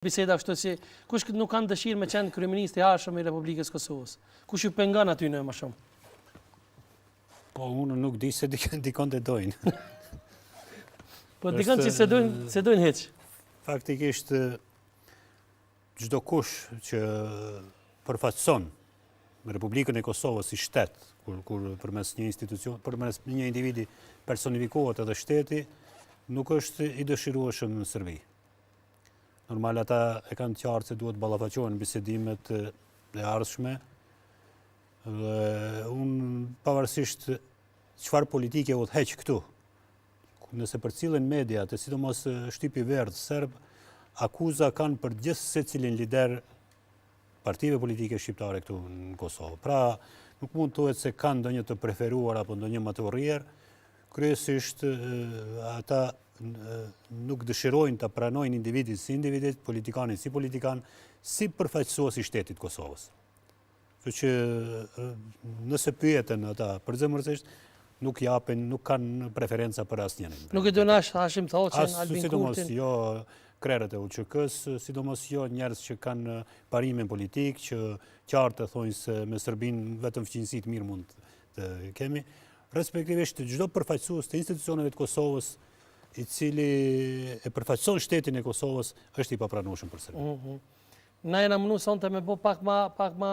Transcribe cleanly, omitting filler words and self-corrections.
Biseda kështu si kush nuk kanë dëshirë me qenë kryeminist i arshëm i Republikës Kosovës. Kush ju pengon aty në më shumë? Po unë nuk di se dikon të dojnë. Po dikon që se dojnë hiç. Faktikisht çdo kush që përfaqëson Republikën e Kosovës si shtet, kur përmes një institucion, përmes një individi personifikohet edhe shteti, nuk është i dëshirueshëm në Serbi. Normal ata e kanë qartë se duhet ballafaqohen në bisedimet e ardhshme. Dhe unë pavarësisht çfarë politike udhëheq këtu, nëse përcillen mediat, e sidomos shtypi verdh serb, akuza kanë për gjithë secilin lider partive politike shqiptare këtu në Kosovë. Pra, nuk mund të thuhet se kanë ndonjë të preferuar apo ndonjë më të urryer. Kryesisht ata nuk dëshirojnë të pranojnë individit si individit, politikanin si politikan, si përfaqësues i shtetit Kosovës. Kështu që nëse pyeten ata përzemërsisht, nuk japen, nuk kanë preferenca për asnjërin. Nuk e donash Hashim Thoçin, Albin Sidomos Kurtin. jo krerët e UÇK-s, sidomos jo njerëz që kanë parimin politik, që qartë të thonë se me Serbinë vetëm fqinjësi të mirë mund të kemi. Respektivisht çdo përfaqësues të institucioneve të Kosovës i cili e përfaqëson shtetin e Kosovës është i papranueshëm për Serbinë. Na jena mënu sonte me bo pak ma